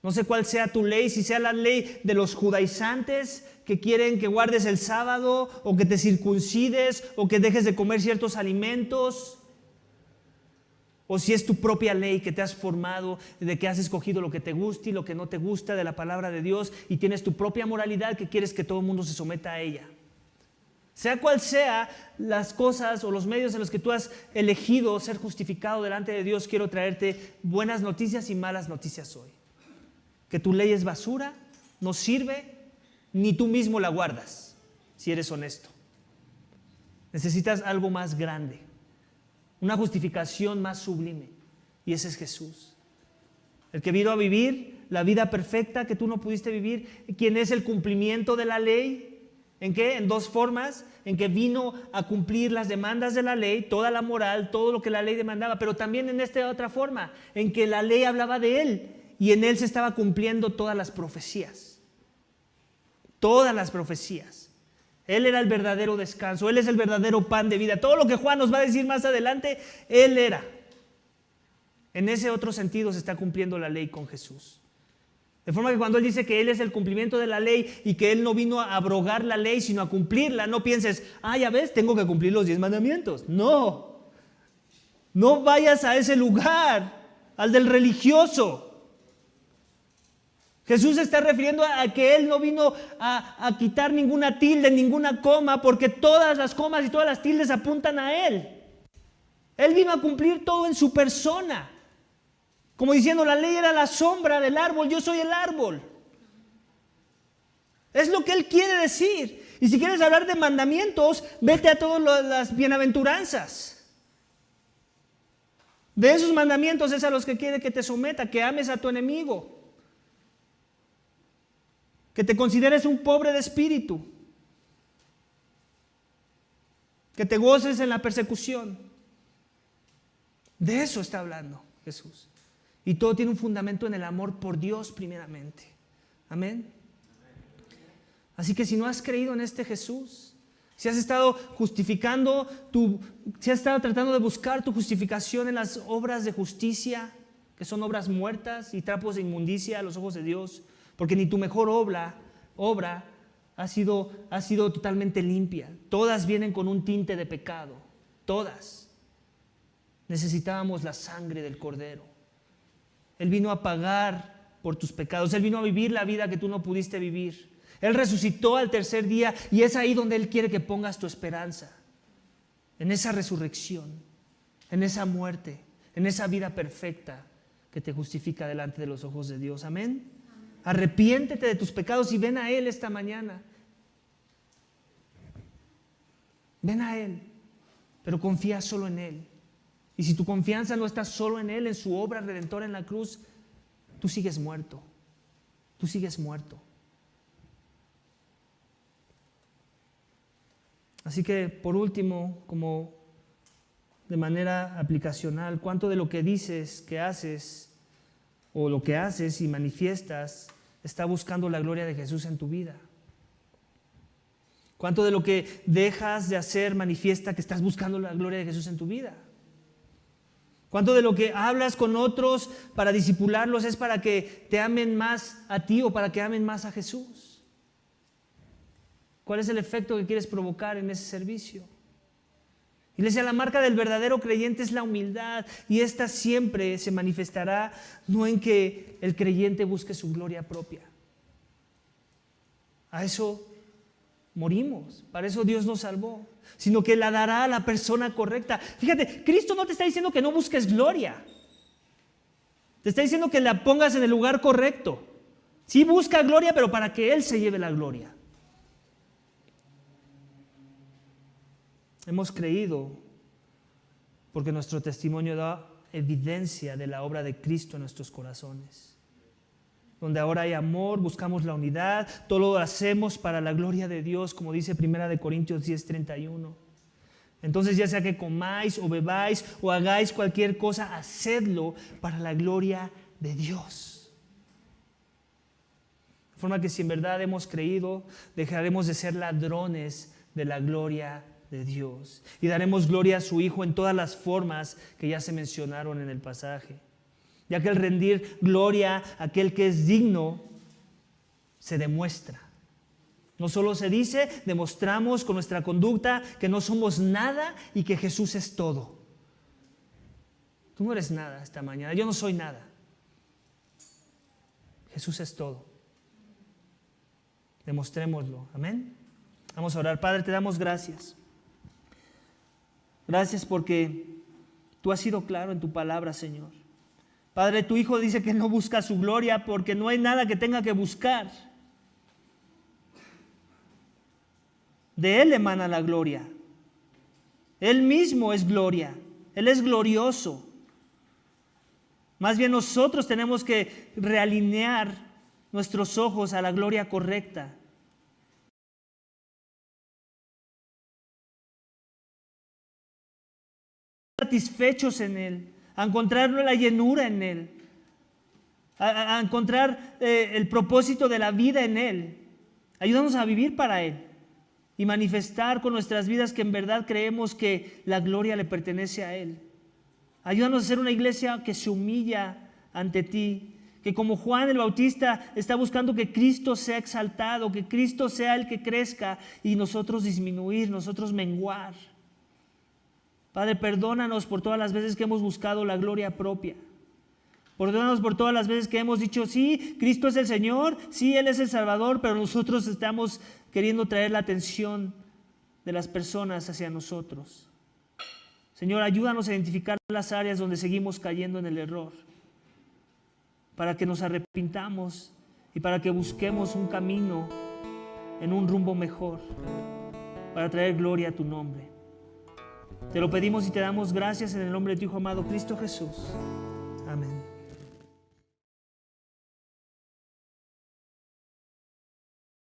No sé cuál sea tu ley, si sea la ley de los judaizantes que quieren que guardes el sábado o que te circuncides o que dejes de comer ciertos alimentos, o si es tu propia ley que te has formado, de que has escogido lo que te gusta y lo que no te gusta de la palabra de Dios y tienes tu propia moralidad que quieres que todo el mundo se someta a ella. Sea cual sea las cosas o los medios en los que tú has elegido ser justificado delante de Dios, quiero traerte buenas noticias y malas noticias hoy. Que tu ley es basura, no sirve, ni tú mismo la guardas, si eres honesto. Necesitas algo más grande, una justificación más sublime, y ese es Jesús. El que vino a vivir la vida perfecta que tú no pudiste vivir, quien es el cumplimiento de la ley. ¿En qué? En dos formas: en que vino a cumplir las demandas de la ley, toda la moral, todo lo que la ley demandaba, pero también en esta otra forma, en que la ley hablaba de Él. Y en Él se estaba cumpliendo todas las profecías. Todas las profecías. Él era el verdadero descanso. Él es el verdadero pan de vida. Todo lo que Juan nos va a decir más adelante, Él era. En ese otro sentido se está cumpliendo la ley con Jesús. De forma que cuando Él dice que Él es el cumplimiento de la ley y que Él no vino a abrogar la ley, sino a cumplirla, no pienses: ya ves, tengo que cumplir los 10 mandamientos. No. No vayas a ese lugar, al del religioso. Jesús se está refiriendo a que Él no vino a quitar ninguna tilde, ninguna coma, porque todas las comas y todas las tildes apuntan a Él. Él vino a cumplir todo en su persona. Como diciendo, la ley era la sombra del árbol, yo soy el árbol. Es lo que Él quiere decir. Y si quieres hablar de mandamientos, vete a todas las bienaventuranzas. De esos mandamientos es a los que quiere que te someta, que ames a tu enemigo, que te consideres un pobre de espíritu, que te goces en la persecución. De eso está hablando Jesús. Y todo tiene un fundamento en el amor por Dios primeramente. Amén. Así que si no has creído en este Jesús, si has estado si has estado tratando de buscar tu justificación en las obras de justicia, que son obras muertas y trapos de inmundicia a los ojos de Dios, porque ni tu mejor obra ha sido totalmente limpia. Todas vienen con un tinte de pecado. Todas. Necesitábamos la sangre del Cordero. Él vino a pagar por tus pecados. Él vino a vivir la vida que tú no pudiste vivir. Él resucitó al tercer día y es ahí donde Él quiere que pongas tu esperanza. En esa resurrección, en esa muerte, en esa vida perfecta que te justifica delante de los ojos de Dios. Amén. Arrepiéntete de tus pecados y ven a Él esta mañana. Ven a Él, pero confía solo en Él. Y si tu confianza no está solo en Él, en su obra redentora en la cruz, tú sigues muerto. Tú sigues muerto. Así que, por último, como de manera aplicacional, ¿cuánto de lo que dices, que haces, o lo que haces y manifiestas, está buscando la gloria de Jesús en tu vida? ¿Cuánto de lo que dejas de hacer manifiesta que estás buscando la gloria de Jesús en tu vida? ¿Cuánto de lo que hablas con otros para discipularlos es para que te amen más a ti o para que amen más a Jesús? ¿Cuál es el efecto que quieres provocar en ese servicio? Iglesia, la marca del verdadero creyente es la humildad, y esta siempre se manifestará no en que el creyente busque su gloria propia. A eso morimos, para eso Dios nos salvó, sino que la dará a la persona correcta. Fíjate, Cristo no te está diciendo que no busques gloria, te está diciendo que la pongas en el lugar correcto. Sí, busca gloria, pero para que Él se lleve la gloria. Hemos creído porque nuestro testimonio da evidencia de la obra de Cristo en nuestros corazones. Donde ahora hay amor, buscamos la unidad, todo lo hacemos para la gloria de Dios, como dice 1 Corintios 10:31. Entonces, ya sea que comáis o bebáis o hagáis cualquier cosa, hacedlo para la gloria de Dios. De forma que si en verdad hemos creído, dejaremos de ser ladrones de la gloria de Dios y daremos gloria a su Hijo en todas las formas que ya se mencionaron en el pasaje, ya que el rendir gloria a aquel que es digno se demuestra. No solo se dice, demostramos con nuestra conducta que no somos nada y que Jesús es todo. Tú no eres nada esta mañana, yo no soy nada. Jesús es todo. Demostrémoslo, amén. Vamos a orar. Padre, te damos gracias. Gracias porque tú has sido claro en tu palabra, Señor. Padre, tu Hijo dice que no busca su gloria porque no hay nada que tenga que buscar. De Él emana la gloria. Él mismo es gloria. Él es glorioso. Más bien nosotros tenemos que realinear nuestros ojos a la gloria correcta. Satisfechos en Él, a encontrar la llenura en Él, a encontrar el propósito de la vida en Él. Ayúdanos a vivir para Él y manifestar con nuestras vidas que en verdad creemos que la gloria le pertenece a Él. Ayúdanos a ser una iglesia que se humilla ante ti, que como Juan el Bautista está buscando que Cristo sea exaltado, que Cristo sea el que crezca y nosotros disminuir, nosotros menguar. Padre, perdónanos por todas las veces que hemos buscado la gloria propia. Perdónanos por todas las veces que hemos dicho, sí, Cristo es el Señor, sí, Él es el Salvador, pero nosotros estamos queriendo traer la atención de las personas hacia nosotros. Señor, ayúdanos a identificar las áreas donde seguimos cayendo en el error, para que nos arrepintamos y para que busquemos un camino en un rumbo mejor, para traer gloria a tu nombre. Te lo pedimos y te damos gracias en el nombre de tu Hijo amado, Cristo Jesús.